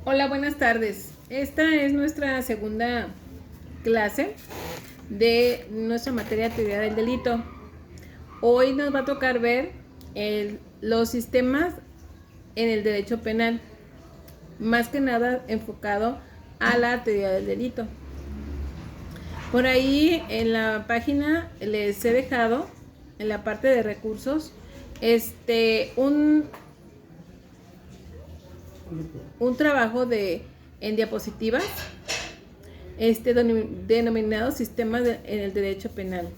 Hola, buenas tardes. Esta es nuestra segunda clase de nuestra materia de teoría del delito. Hoy nos va a tocar ver los sistemas en el derecho penal, más que nada enfocado a la teoría del delito. Por ahí en la página les he dejado, en la parte de recursos, un trabajo en diapositivas denominado sistemas en el derecho penal.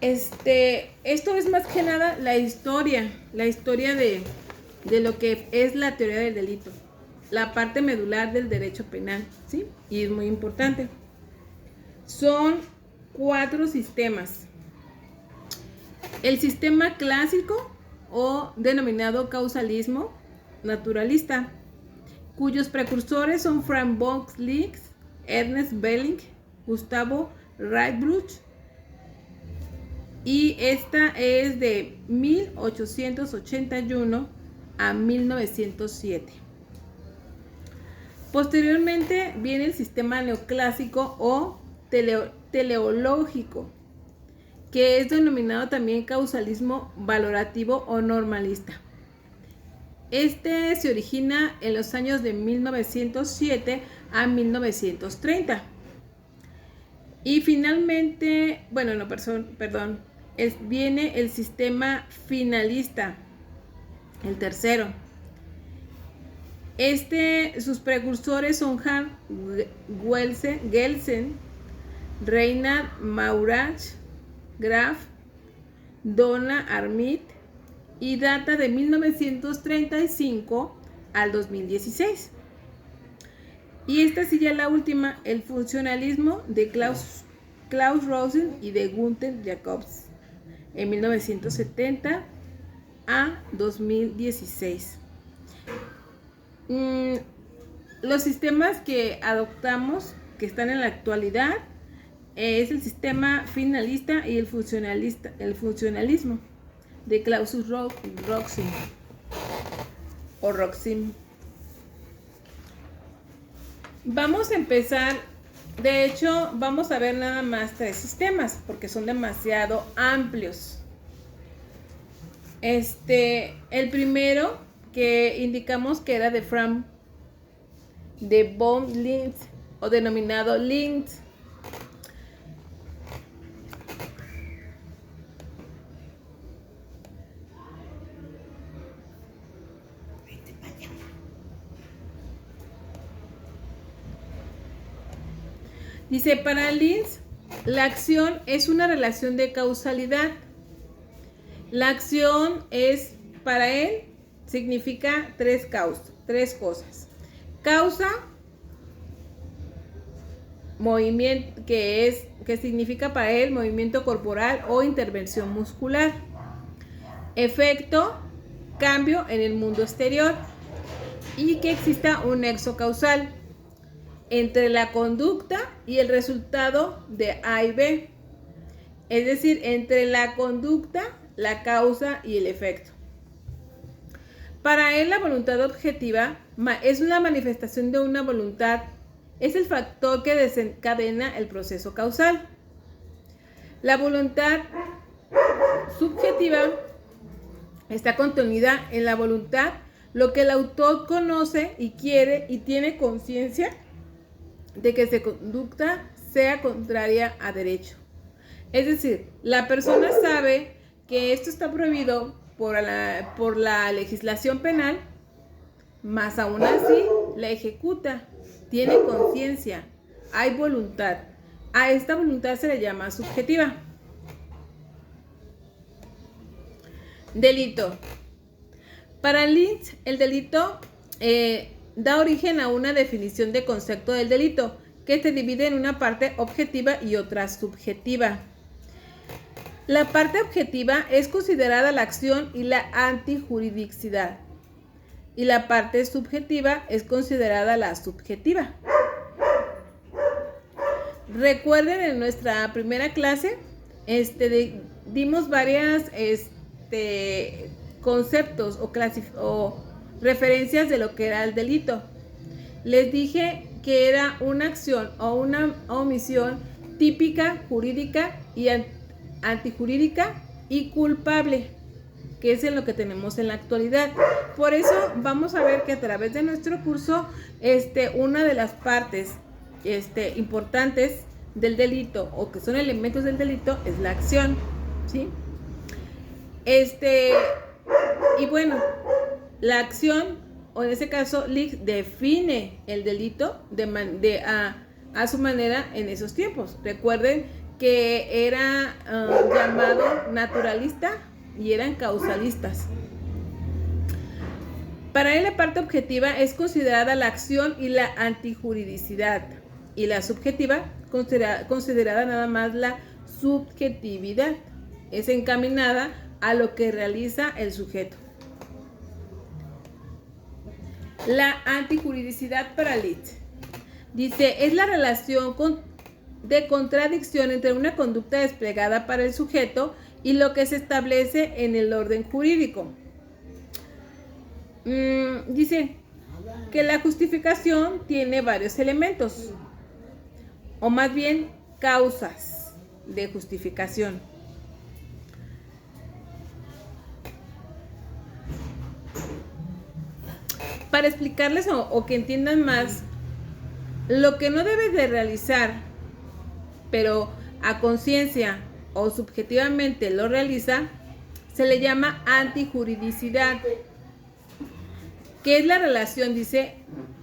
Esto es más que nada la historia de lo que es la teoría del delito, la parte medular del derecho penal, ¿sí? Y es muy importante. Son 4 sistemas. El sistema clásico o denominado causalismo naturalista, cuyos precursores son Frank Box Lix, Ernest Belling, Gustavo Reitbruch, y esta es de 1881 a 1907. Posteriormente viene el sistema neoclásico o teleológico, que es denominado también causalismo valorativo o normalista. Este se origina en los años de 1907 a 1930. Y finalmente, viene el sistema finalista, el tercero. Sus precursores son Hans Gelsen, Reinhard Maurach, Graf, Donna Armit, y data de 1935 al 2016. Y esta sí ya la última, el funcionalismo de Klaus Rosen y de Gunther Jacobs, en 1970 a 2016. Los sistemas que adoptamos, que están en la actualidad, es el sistema finalista y el funcionalismo de Klaus Rosen o Roxim. Vamos a empezar. De hecho, vamos a ver nada más 3 sistemas porque son demasiado amplios. El primero que indicamos que era de Frank von Linz o denominado Linz. Dice, para Linz, la acción es una relación de causalidad. La acción es, para él, significa 3 cosas. Causa, movimiento, que significa para él movimiento corporal o intervención muscular. Efecto, cambio en el mundo exterior. Y que exista un nexo causal entre la conducta y el resultado de A y B. Es decir, entre la conducta, la causa y el efecto. Para él, la voluntad objetiva es una manifestación de una voluntad, es el factor que desencadena el proceso causal. La voluntad subjetiva está contenida en la voluntad, lo que el autor conoce y quiere y tiene conciencia de que su conducta sea contraria a derecho. Es decir, la persona sabe que esto está prohibido por la legislación penal, mas aún así la ejecuta, tiene conciencia, hay voluntad. A esta voluntad se le llama subjetiva. Delito. Para Linz, el delito da origen a una definición de concepto del delito que se divide en una parte objetiva y otra subjetiva. La parte objetiva es considerada la acción y la antijuridicidad, y la parte subjetiva es considerada la subjetiva. Recuerden, en nuestra primera clase dimos varias conceptos o referencias de lo que era el delito. Les dije que era una acción o una omisión típica, jurídica y antijurídica y culpable, que es en lo que tenemos en la actualidad. Por eso vamos a ver que a través de nuestro curso, una de las partes importantes del delito, o que son elementos del delito, es la acción, ¿sí? Y bueno, la acción, o en ese caso, Lix define el delito a su manera en esos tiempos. Recuerden que era llamado naturalista y eran causalistas. Para él, la parte objetiva es considerada la acción y la antijuridicidad, y la subjetiva considerada nada más la subjetividad. Es encaminada a lo que realiza el sujeto. La antijuridicidad para Litz dice: es la relación de contradicción entre una conducta desplegada para el sujeto y lo que se establece en el orden jurídico. Dice que la justificación tiene varios elementos, o más bien causas de justificación. Para explicarles o que entiendan más, lo que no debes de realizar, pero a conciencia o subjetivamente lo realiza, se le llama antijuridicidad, que es la relación, dice,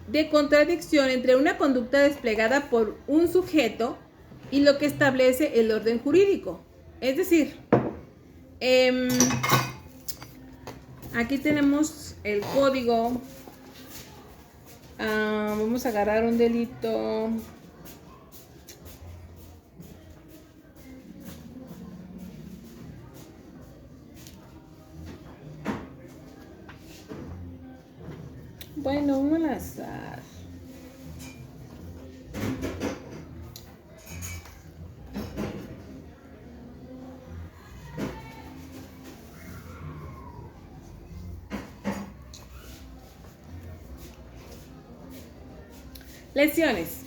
de contradicción entre una conducta desplegada por un sujeto y lo que establece el orden jurídico. Es decir, aquí tenemos el código. Vamos a agarrar un delito. Bueno, uno al azar. Lesiones.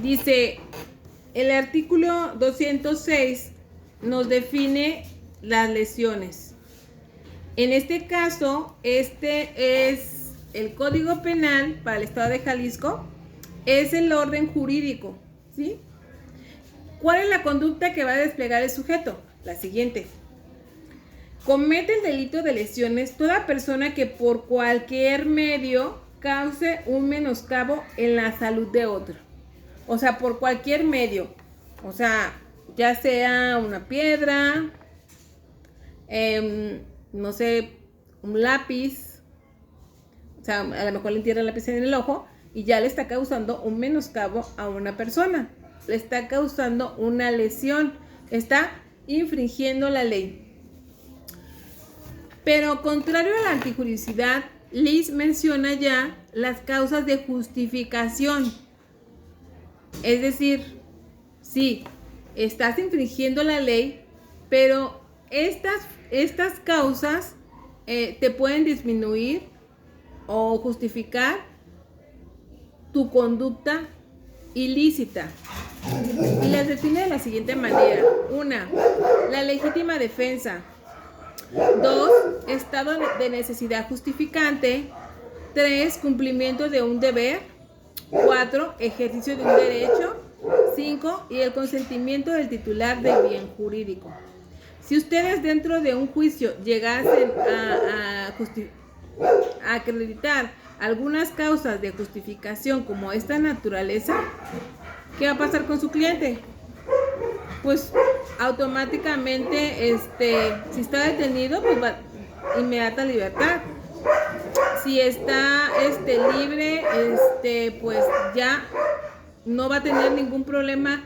Dice, el artículo 206 nos define las lesiones. En este caso, este es el Código Penal para el Estado de Jalisco, es el orden jurídico, ¿sí? ¿Cuál es la conducta que va a desplegar el sujeto? La siguiente. Comete el delito de lesiones toda persona que por cualquier medio cause un menoscabo en la salud de otro. O sea, por cualquier medio. O sea, ya sea una piedra, no sé, un lápiz. O sea, a lo mejor le entierra el lápiz en el ojo y ya le está causando un menoscabo a una persona. Le está causando una lesión. Está infringiendo la ley. Pero contrario a la antijuridicidad, Liz menciona ya las causas de justificación. Es decir, sí, estás infringiendo la ley, pero estas causas te pueden disminuir o justificar tu conducta ilícita. Y las define de la siguiente manera. 1. La legítima defensa. 2. Estado de necesidad justificante. 3. Cumplimiento de un deber. 4. Ejercicio de un derecho. 5. Y el consentimiento del titular del bien jurídico. Si ustedes dentro de un juicio llegasen a acreditar algunas causas de justificación como esta naturaleza, ¿qué va a pasar con su cliente? Pues automáticamente, si está detenido, pues va inmediata libertad. Si está libre, pues ya no va a tener ningún problema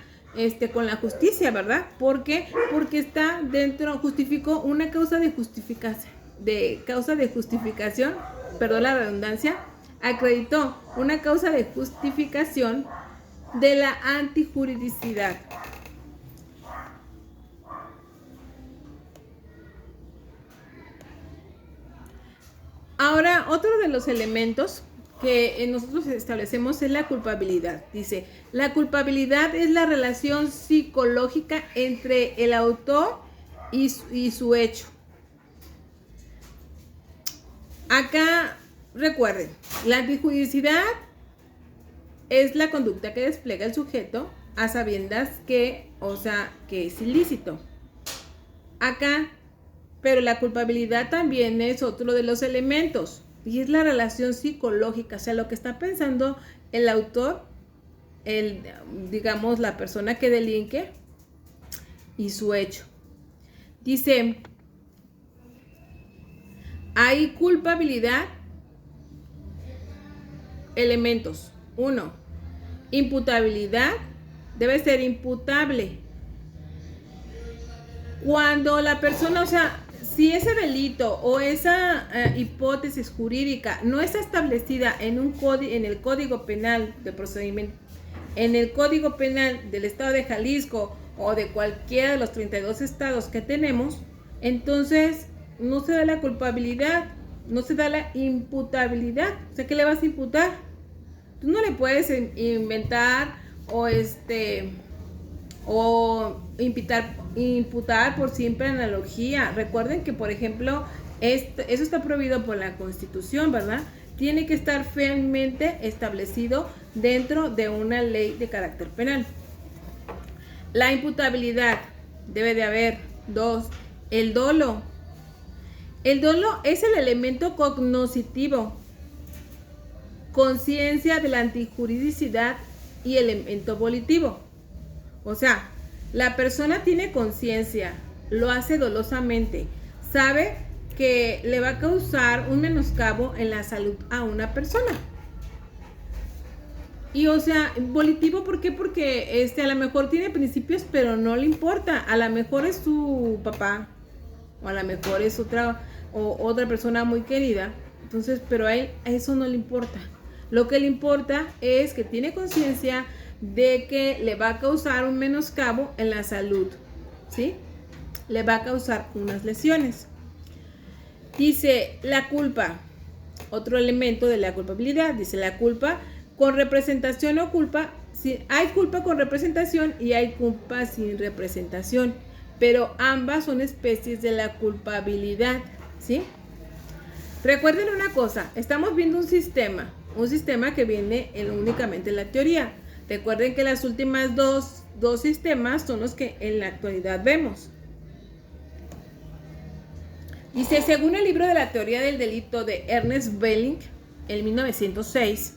con la justicia, ¿verdad? ¿Por qué? Porque está dentro, justificó una causa de justificación, perdón la redundancia, acreditó una causa de justificación de la antijuridicidad. Ahora, otro de los elementos que nosotros establecemos es la culpabilidad. Dice, la culpabilidad es la relación psicológica entre el autor y su hecho. Acá, recuerden, la antijuridicidad es la conducta que despliega el sujeto a sabiendas que es ilícito. Acá, pero la culpabilidad también es otro de los elementos y es la relación psicológica, o sea, lo que está pensando el autor, digamos, la persona que delinque y su hecho. Dice, hay culpabilidad, elementos. 1. Imputabilidad, debe ser imputable. Cuando la persona, si ese delito o esa hipótesis jurídica no está establecida en el Código Penal de procedimiento, en el Código Penal del Estado de Jalisco o de cualquiera de los 32 estados que tenemos, entonces no se da la culpabilidad, no se da la imputabilidad. O sea, ¿qué le vas a imputar? Tú no le puedes inventar o imputar por simple analogía. Recuerden que, por ejemplo, eso está prohibido por la Constitución, ¿verdad? Tiene que estar firmemente establecido dentro de una ley de carácter penal. La imputabilidad debe de haber. 2. El dolo. El dolo es el elemento cognoscitivo, conciencia de la antijuridicidad y elemento volitivo. O sea, la persona tiene conciencia, lo hace dolosamente, sabe que le va a causar un menoscabo en la salud a una persona. Y volitivo, ¿por qué? Porque a lo mejor tiene principios, pero no le importa. A lo mejor es su papá, o a lo mejor es otra persona muy querida. Entonces, pero a él eso no le importa. Lo que le importa es que tiene conciencia de que le va a causar un menoscabo en la salud, ¿sí? Le va a causar unas lesiones. Dice, la culpa, otro elemento de la culpabilidad. Dice, la culpa con representación o culpa, hay culpa con representación y hay culpa sin representación, pero ambas son especies de la culpabilidad, ¿sí? Recuerden una cosa, estamos viendo un sistema que viene únicamente en la teoría. Recuerden que las últimas dos sistemas son los que en la actualidad vemos. Dice, según el libro de la teoría del delito de Ernest Belling, en 1906,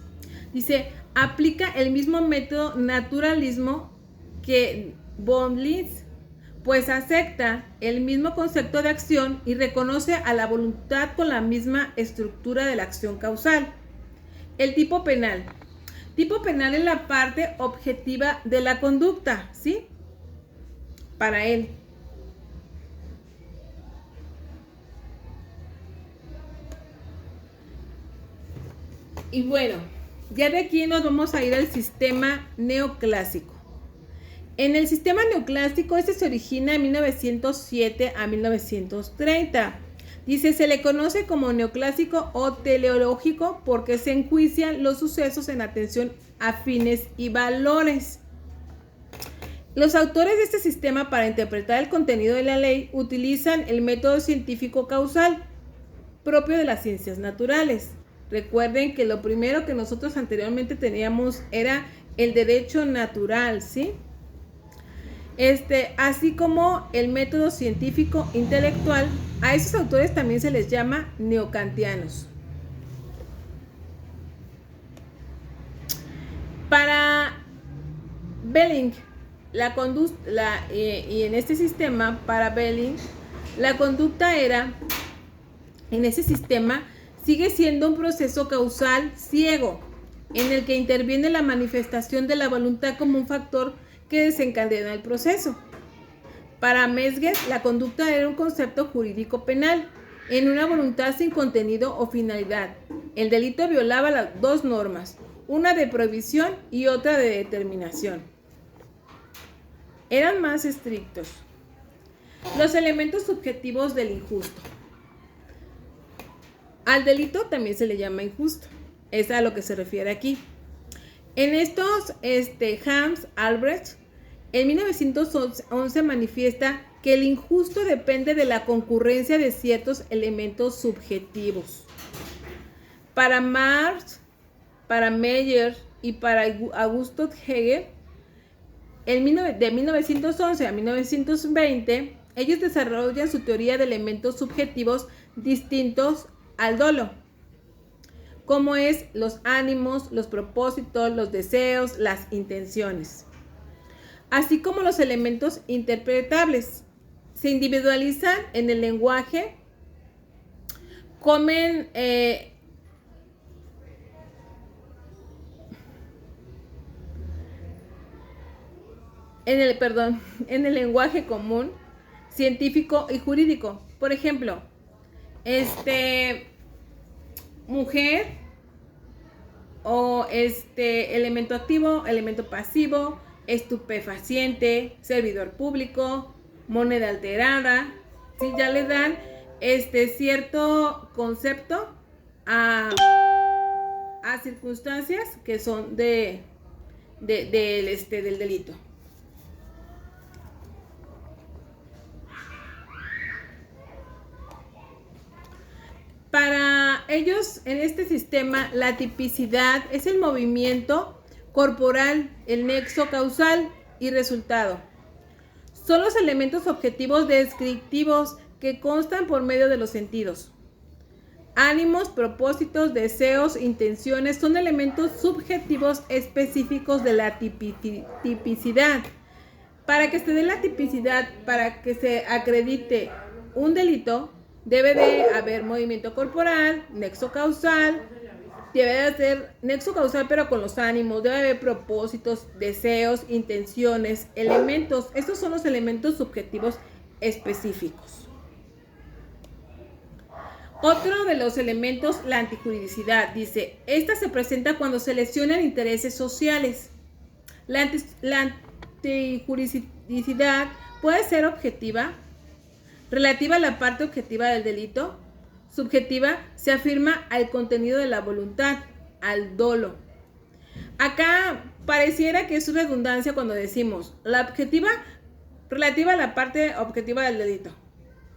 dice, aplica el mismo método naturalismo que von Lins, pues acepta el mismo concepto de acción y reconoce a la voluntad con la misma estructura de la acción causal. El tipo penal. Tipo penal es la parte objetiva de la conducta, ¿sí? Para él. Y bueno, ya de aquí nos vamos a ir al sistema neoclásico. En el sistema neoclásico, se origina en 1907 a 1930. Dice, se le conoce como neoclásico o teleológico porque se enjuician los sucesos en atención a fines y valores. Los autores de este sistema para interpretar el contenido de la ley utilizan el método científico causal propio de las ciencias naturales. Recuerden que lo primero que nosotros anteriormente teníamos era el derecho natural, ¿sí? Así como el método científico intelectual. A esos autores también se les llama neokantianos. Para Belling, y en este sistema, para Belling, la conducta en ese sistema, sigue siendo un proceso causal ciego, en el que interviene la manifestación de la voluntad como un factor que desencadena el proceso. Para Mesguez, la conducta era un concepto jurídico penal, en una voluntad sin contenido o finalidad. El delito violaba las dos normas, una de prohibición y otra de determinación. Eran más estrictos. Los elementos subjetivos del injusto. Al delito también se le llama injusto. Es a lo que se refiere aquí. En estos, Hans Albrecht, en 1911 manifiesta que el injusto depende de la concurrencia de ciertos elementos subjetivos. Para Marx, para Meyer y para Augusto Hegel, de 1911 a 1920, ellos desarrollan su teoría de elementos subjetivos distintos al dolo, como es los ánimos, los propósitos, los deseos, las intenciones, así como los elementos interpretables. Se individualizan en el lenguaje, en el lenguaje común, científico y jurídico. Por ejemplo, mujer, o elemento activo, elemento pasivo, estupefaciente, servidor público, moneda alterada. ¿Sí? Ya le dan cierto concepto a circunstancias que son del delito. Para ellos, en este sistema, la tipicidad es el movimiento corporal, el nexo causal y resultado. Son los elementos objetivos descriptivos que constan por medio de los sentidos. Ánimos, propósitos, deseos, intenciones son elementos subjetivos específicos de la tipicidad. Para que se dé la tipicidad, para que se acredite un delito, debe de haber movimiento corporal, nexo causal, debe de ser nexo causal pero con los ánimos, debe haber propósitos, deseos, intenciones, elementos. Estos son los elementos subjetivos específicos. Otro de los elementos, la antijuridicidad, dice, esta se presenta cuando se lesionan intereses sociales. La antijuridicidad puede ser objetiva, relativa a la parte objetiva del delito. Subjetiva se afirma al contenido de la voluntad, al dolo. Acá pareciera que es redundancia cuando decimos la objetiva relativa a la parte objetiva del delito.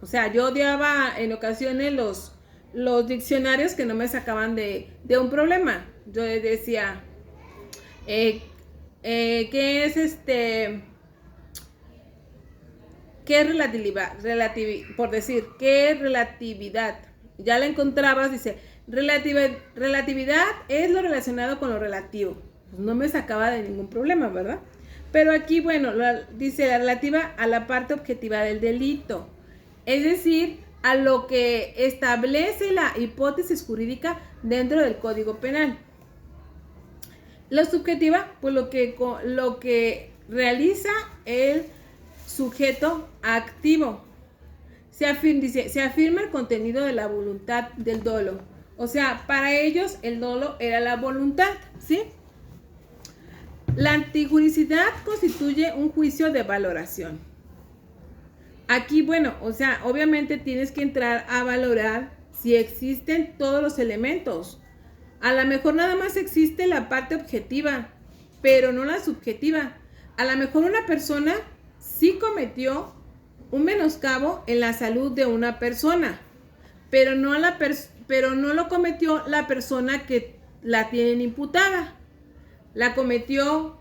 O sea, yo odiaba en ocasiones los diccionarios que no me sacaban de un problema. Yo decía, ¿qué es ¿qué es relatividad? Por decir, ¿qué es relatividad? Ya la encontrabas, dice, relatividad es lo relacionado con lo relativo. Pues no me sacaba de ningún problema, ¿verdad? Pero aquí, bueno, dice la relativa a la parte objetiva del delito. Es decir, a lo que establece la hipótesis jurídica dentro del Código Penal. Lo subjetiva, pues lo que realiza el sujeto activo. Se afirma el contenido de la voluntad del dolo. O sea, para ellos el dolo era la voluntad, ¿sí? La antijuridicidad constituye un juicio de valoración. Aquí, bueno, o sea, obviamente tienes que entrar a valorar si existen todos los elementos. A lo mejor nada más existe la parte objetiva, pero no la subjetiva. A lo mejor una persona sí cometió un menoscabo en la salud de una persona, pero no lo cometió la persona que la tienen imputada. La cometió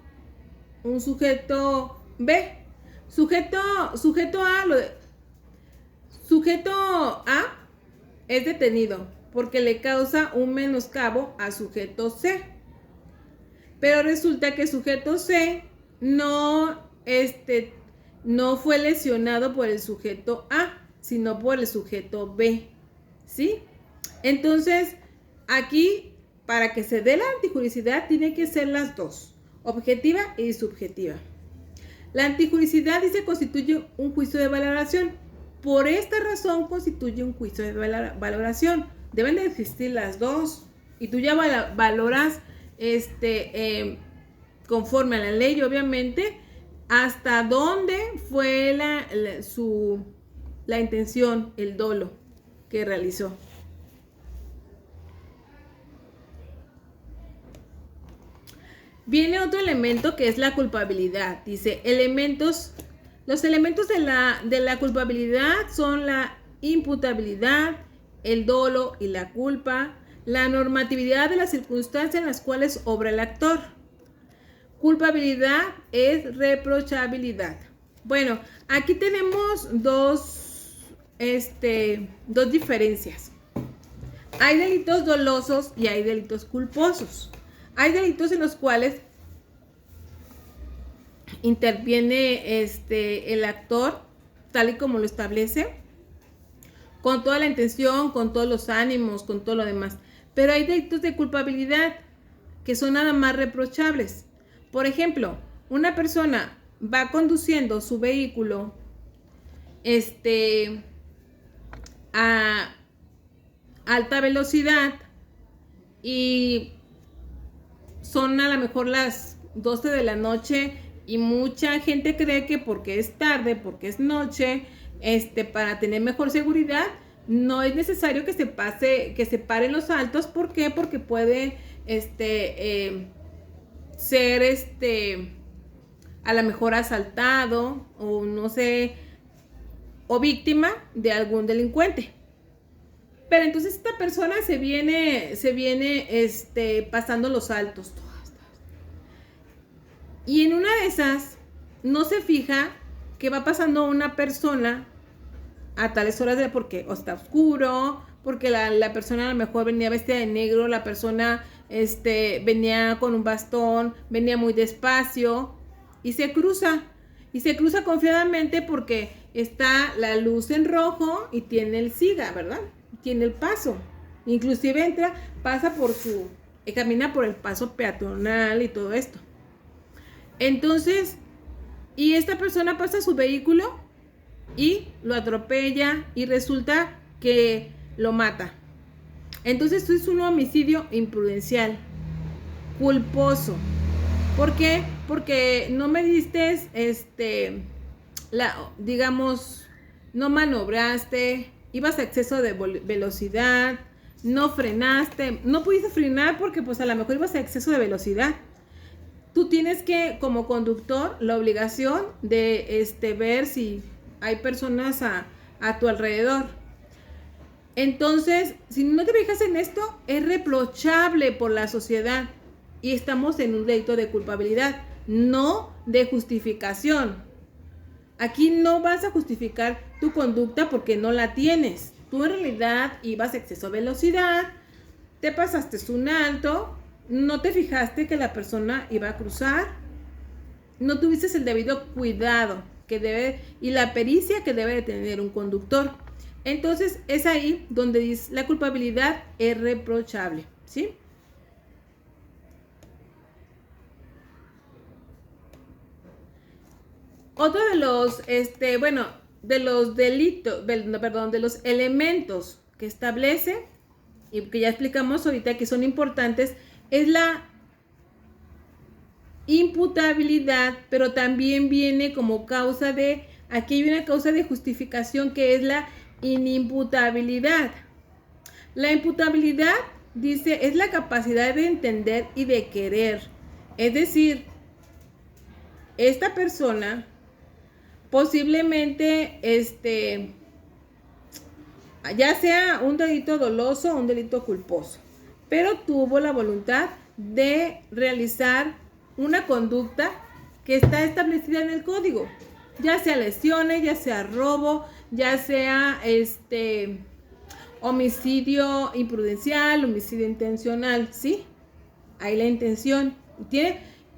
un sujeto B. Sujeto A es detenido porque le causa un menoscabo a sujeto C. Pero resulta que sujeto C no fue lesionado por el sujeto A, sino por el sujeto B, ¿sí? Entonces, aquí, para que se dé la antijuridicidad, tiene que ser las dos, objetiva y subjetiva. La antijuridicidad dice constituye un juicio de valoración. Por esta razón constituye un juicio de valoración. Deben de existir las dos. Y tú ya valoras conforme a la ley, obviamente, hasta dónde fue la intención, el dolo que realizó. Viene otro elemento que es la culpabilidad. Dice, los elementos de la culpabilidad son la imputabilidad, el dolo y la culpa, la normatividad de las circunstancias en las cuales obra el actor. Culpabilidad es reprochabilidad. Bueno, aquí tenemos dos diferencias. Hay delitos dolosos y hay delitos culposos. Hay delitos en los cuales interviene el actor, tal y como lo establece, con toda la intención, con todos los ánimos, con todo lo demás. Pero hay delitos de culpabilidad que son nada más reprochables. Por ejemplo, una persona va conduciendo su vehículo a alta velocidad y son a lo mejor las 12 de la noche y mucha gente cree que porque es tarde, porque es noche, para tener mejor seguridad, no es necesario que se paren los altos. ¿Por qué? Porque puede ser a lo mejor asaltado o no sé, o víctima de algún delincuente. Pero entonces esta persona se viene pasando los altos. Y en una de esas no se fija que va pasando una persona a tales horas porque o está oscuro, porque la persona a lo mejor venía vestida de negro, la persona venía con un bastón, venía muy despacio y se cruza confiadamente porque está la luz en rojo y tiene el SIGA, ¿verdad? Tiene el paso, inclusive camina por el paso peatonal y todo esto. Entonces, y esta persona pasa su vehículo y lo atropella y resulta que lo mata. Entonces esto es un homicidio imprudencial, culposo. ¿Por qué? Porque no me diste, no manobraste, ibas a exceso de velocidad, no frenaste, no pudiste frenar porque pues a lo mejor ibas a exceso de velocidad. Tú tienes que, como conductor, la obligación de ver si hay personas a tu alrededor. Entonces, si no te fijas en esto, es reprochable por la sociedad y estamos en un delito de culpabilidad, no de justificación. Aquí no vas a justificar tu conducta porque no la tienes. Tú en realidad ibas a exceso de velocidad, te pasaste un alto, no te fijaste que la persona iba a cruzar, no tuviste el debido cuidado y la pericia que debe de tener un conductor. Entonces es ahí donde dice la culpabilidad es reprochable, ¿sí? Otro de los, de los delitos, de los elementos que establece y que ya explicamos ahorita que son importantes, es la imputabilidad, pero también viene como causa aquí hay una causa de justificación que es la inimputabilidad. La imputabilidad, dice, es la capacidad de entender y de querer. Es decir, esta persona posiblemente ya sea un delito doloso o un delito culposo, pero tuvo la voluntad de realizar una conducta que está establecida en el código, ya sea lesiones, ya sea robo, ya sea homicidio imprudencial, homicidio intencional, ¿sí? Hay la intención.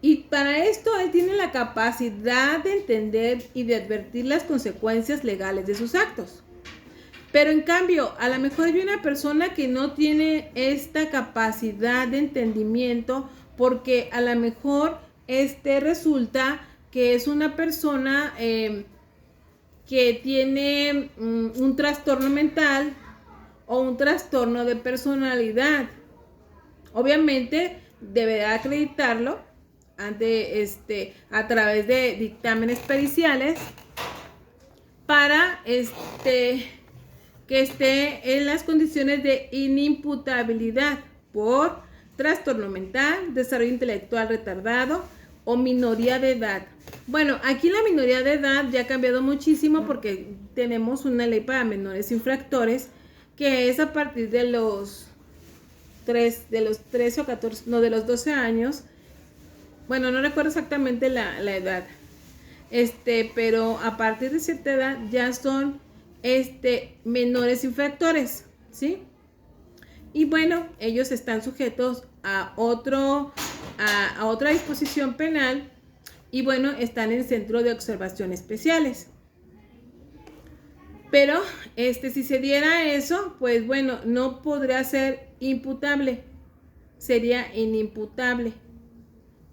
Y para esto él tiene la capacidad de entender y de advertir las consecuencias legales de sus actos. Pero en cambio, a lo mejor hay una persona que no tiene esta capacidad de entendimiento porque a lo mejor resulta que es una persona que tiene un trastorno mental o un trastorno de personalidad. Obviamente deberá acreditarlo a través de dictámenes periciales para que esté en las condiciones de inimputabilidad por trastorno mental, desarrollo intelectual retardado o minoría de edad. Bueno, aquí la minoría de edad ya ha cambiado muchísimo porque tenemos una ley para menores infractores que es a partir de los 13 o 14, no, de los 12 años. Bueno, no recuerdo exactamente la edad. Pero a partir de cierta edad ya son menores infractores, ¿sí? Y bueno, ellos están sujetos a otra disposición penal y bueno, están en centro de observación especiales. Pero si se diera eso, pues bueno, no podría ser imputable, sería inimputable.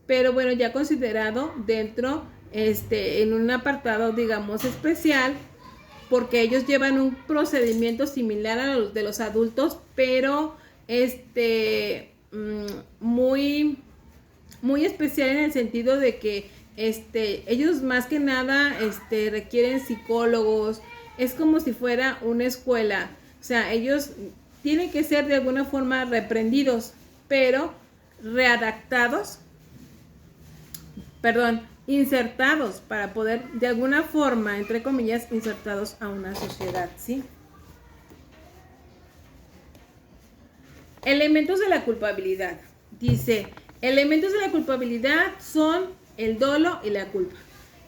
Pero bueno, ya considerado dentro, en un apartado, digamos, especial, porque ellos llevan un procedimiento similar a los de los adultos, pero muy, muy especial en el sentido de que ellos más que nada requieren psicólogos. Es como si fuera una escuela, o sea, ellos tienen que ser de alguna forma reprendidos, pero insertados para poder de alguna forma, entre comillas, insertados a una sociedad, ¿sí? Elementos de la culpabilidad. Dice, elementos de la culpabilidad son el dolo y la culpa.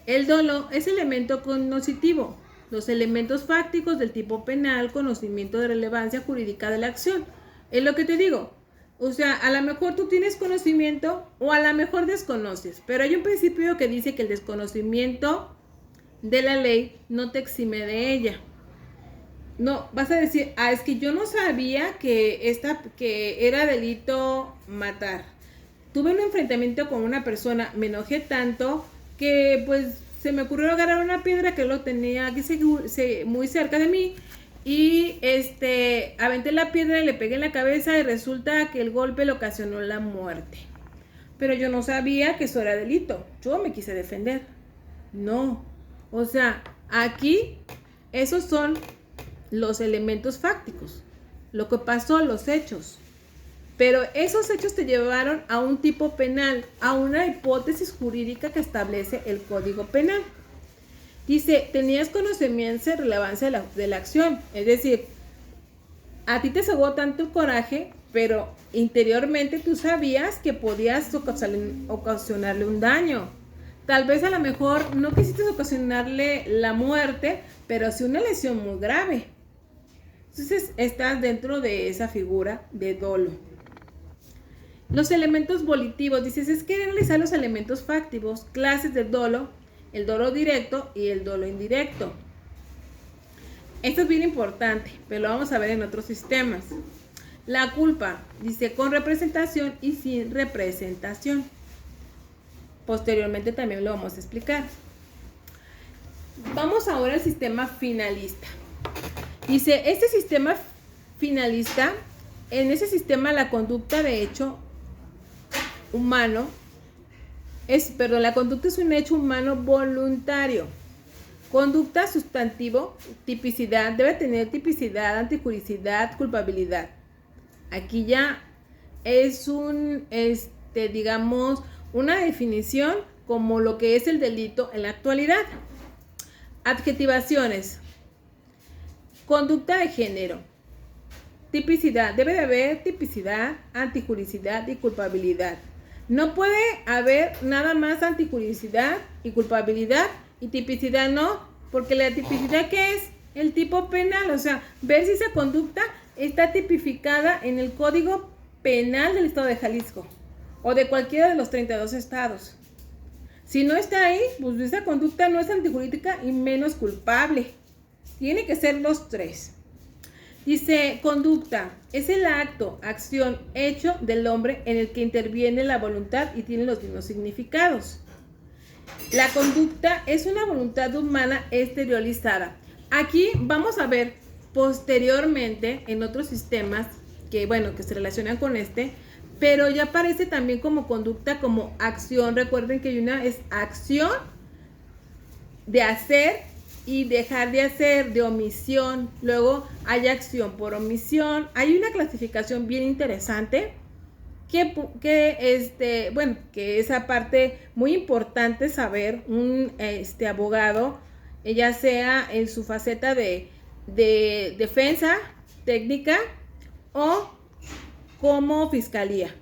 El dolo es elemento cognoscitivo. Los elementos fácticos del tipo penal, conocimiento de relevancia jurídica de la acción. Es lo que te digo. O sea, a lo mejor tú tienes conocimiento o a lo mejor desconoces, pero hay un principio que dice que el desconocimiento de la ley no te exime de ella. No, vas a decir, es que yo no sabía que era delito matar. Tuve un enfrentamiento con una persona, me enojé tanto que pues se me ocurrió agarrar una piedra que lo tenía aquí muy cerca de mí y aventé la piedra y le pegué en la cabeza y resulta que el golpe le ocasionó la muerte. Pero yo no sabía que eso era delito. Yo me quise defender. No. O sea, aquí esos son los elementos fácticos. Lo que pasó, los hechos. Pero esos hechos te llevaron a un tipo penal, a una hipótesis jurídica que establece el Código Penal. Dice, tenías conocimiento de relevancia de la acción. Es decir, a ti te cegó tanto el coraje, pero interiormente tú sabías que podías ocasionarle un daño. Tal vez a lo mejor no quisiste ocasionarle la muerte, pero sí una lesión muy grave. Entonces estás dentro de esa figura de dolo. Los elementos volitivos, dices, es que analizar los elementos fácticos, clases de dolo, el dolo directo y el dolo indirecto. Esto es bien importante, pero lo vamos a ver en otros sistemas. La culpa, dice, con representación y sin representación. Posteriormente también lo vamos a explicar. Vamos ahora al sistema finalista. Dice, este sistema finalista, en ese sistema la conducta de hecho humano la conducta es un hecho humano voluntario. Conducta sustantivo, tipicidad, debe tener tipicidad, antijuricidad, culpabilidad. Aquí ya es digamos, una definición como lo que es el delito en la actualidad. Adjetivaciones. Conducta de género. Tipicidad. Debe de haber tipicidad, antijuricidad y culpabilidad. No puede haber nada más antijuricidad y culpabilidad y tipicidad no, porque la tipicidad, ¿qué es? El tipo penal, o sea, ver si esa conducta está tipificada en el Código Penal del Estado de Jalisco o de cualquiera de los 32 estados. Si no está ahí, pues esa conducta no es antijurídica y menos culpable. Tiene que ser los tres. Dice, conducta es el acto, acción, hecho del hombre en el que interviene la voluntad y tiene los mismos significados. La conducta es una voluntad humana exteriorizada. Aquí vamos a ver posteriormente en otros sistemas que se relacionan con pero ya aparece también como conducta, como acción. Recuerden que hay una es acción de hacer y dejar de hacer, de omisión. Luego hay acción por omisión. Hay una clasificación bien interesante que esa parte muy importante saber un abogado, ya sea en su faceta de defensa técnica o como fiscalía.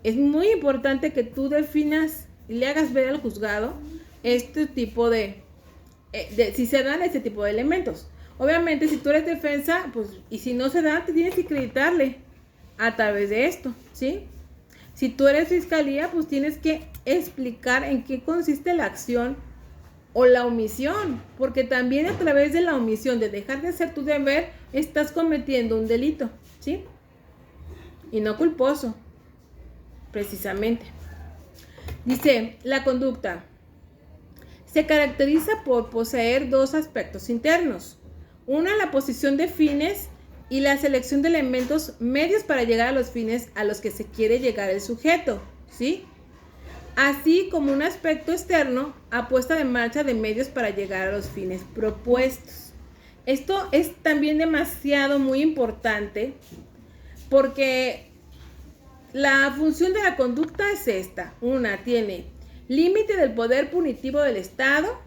Es muy importante que tú definas y le hagas ver al juzgado este tipo de si se dan este tipo de elementos. Obviamente, si tú eres defensa, pues, y si no se da, te tienes que acreditarle a través de esto, ¿sí? Si tú eres fiscalía, pues tienes que explicar en qué consiste la acción o la omisión, porque también a través de la omisión, de dejar de hacer tu deber, estás cometiendo un delito, ¿sí? Y no culposo, precisamente. Dice, la conducta se caracteriza por poseer dos aspectos internos. Una, la posición de fines y la selección de elementos medios para llegar a los fines a los que se quiere llegar el sujeto, ¿sí? Así como un aspecto externo, puesta en marcha de medios para llegar a los fines propuestos. Esto es también demasiado muy importante porque la función de la conducta es esta. Una, tiene límite del poder punitivo del Estado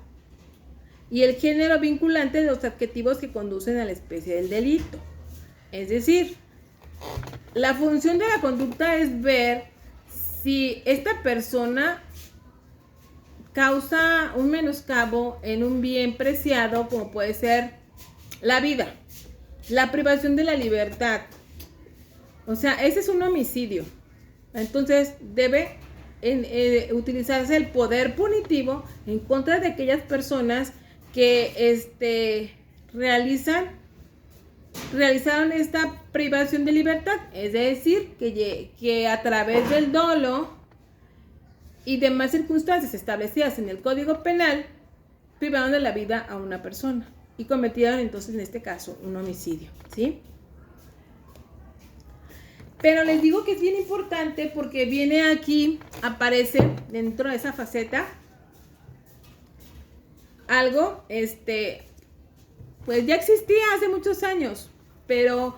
y el género vinculante de los adjetivos que conducen a la especie del delito. Es decir, la función de la conducta es ver si esta persona causa un menoscabo en un bien preciado, como puede ser la vida, la privación de la libertad. O sea, ese es un homicidio. Entonces, debe utilizarse el poder punitivo en contra de aquellas personas que realizaron esta privación de libertad, es decir, que a través del dolo y demás circunstancias establecidas en el Código Penal privaron de la vida a una persona y cometieron entonces en este caso un homicidio, ¿sí? Pero les digo que es bien importante porque viene aquí, aparece dentro de esa faceta algo, pues ya existía hace muchos años, pero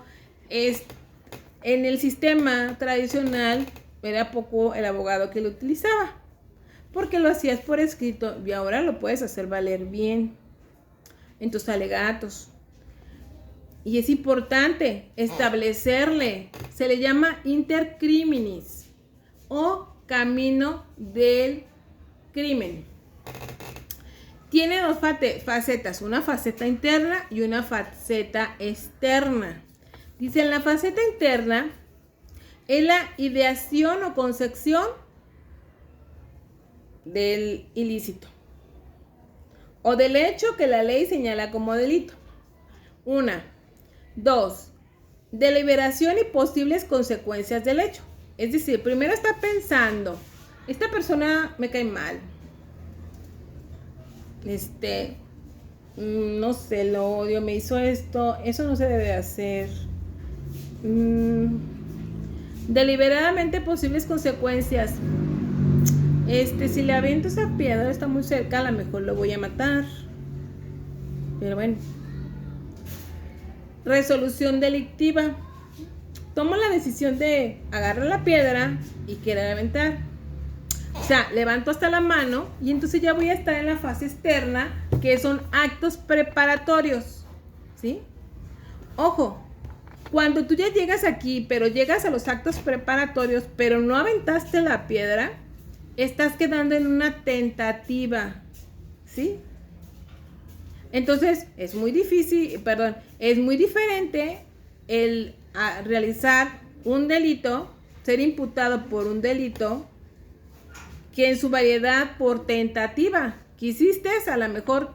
en el sistema tradicional era poco el abogado que lo utilizaba, porque lo hacías por escrito y ahora lo puedes hacer valer bien en tus alegatos. Y es importante establecerle, se le llama inter criminis o camino del crimen. Tiene dos facetas, una faceta interna y una faceta externa. Dice, en la faceta interna es la ideación o concepción del ilícito o del hecho que la ley señala como delito. 1. 2. Deliberación y posibles consecuencias del hecho. Es decir, primero está pensando, esta persona me cae mal. No sé, lo odio, me hizo esto, eso no se debe hacer. Deliberadamente posibles consecuencias. Si le aviento esa piedra, está muy cerca, a lo mejor lo voy a matar. Pero bueno. Resolución delictiva. Tomo la decisión de agarrar la piedra y querer aventar. O sea, levanto hasta la mano y entonces ya voy a estar en la fase externa, que son actos preparatorios, ¿sí? Ojo, cuando tú ya llegas aquí, pero llegas a los actos preparatorios, pero no aventaste la piedra, estás quedando en una tentativa, ¿sí? Entonces, es muy diferente el realizar un delito, ser imputado por un delito, que en su variedad por tentativa. Quisiste a lo mejor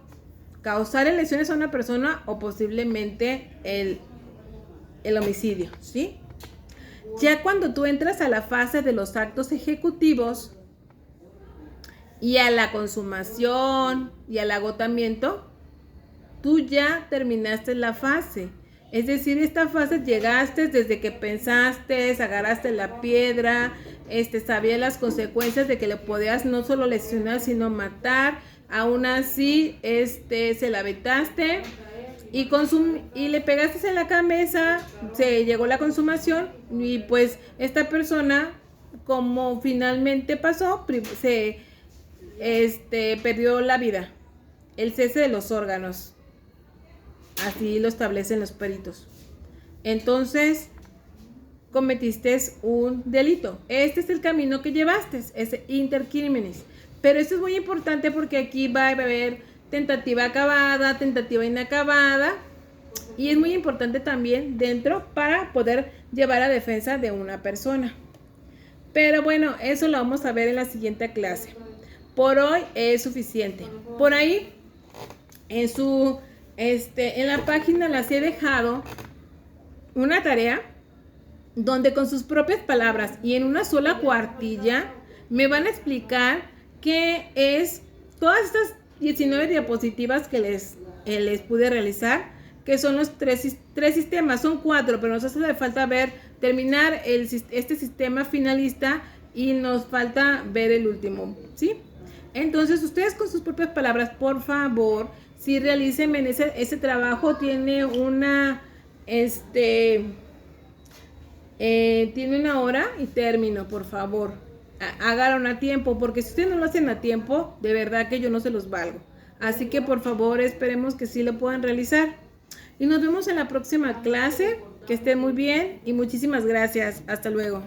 causar lesiones a una persona o posiblemente el homicidio, ¿sí? Ya cuando tú entras a la fase de los actos ejecutivos y a la consumación y al agotamiento, tú ya terminaste la fase. Es decir, esta fase llegaste desde que pensaste, agarraste la piedra, sabías las consecuencias de que le podías no solo lesionar, sino matar. Aún así, se la aventaste y le pegaste en la cabeza, se llegó la consumación y pues esta persona, como finalmente pasó, se perdió la vida, el cese de los órganos, así lo establecen los peritos. Entonces cometiste un delito. Este es el camino que llevaste, es inter criminis. Pero esto es muy importante porque aquí va a haber tentativa acabada, tentativa inacabada, y es muy importante también dentro para poder llevar a defensa de una persona. Pero bueno, eso lo vamos a ver en la siguiente clase. Por hoy es suficiente. Por ahí en la página les he dejado una tarea donde con sus propias palabras y en una sola cuartilla me van a explicar qué es todas estas 19 diapositivas que les pude realizar, que son los tres sistemas, son 4, pero nos hace falta terminar este sistema finalista y nos falta ver el último, ¿sí? Entonces ustedes con sus propias palabras, por favor, si realicen ese trabajo, tiene una tiene una hora y término, por favor. Háganlo a tiempo, porque si ustedes no lo hacen a tiempo, de verdad que yo no se los valgo. Así que por favor, esperemos que sí lo puedan realizar. Y nos vemos en la próxima clase. Que estén muy bien y muchísimas gracias. Hasta luego.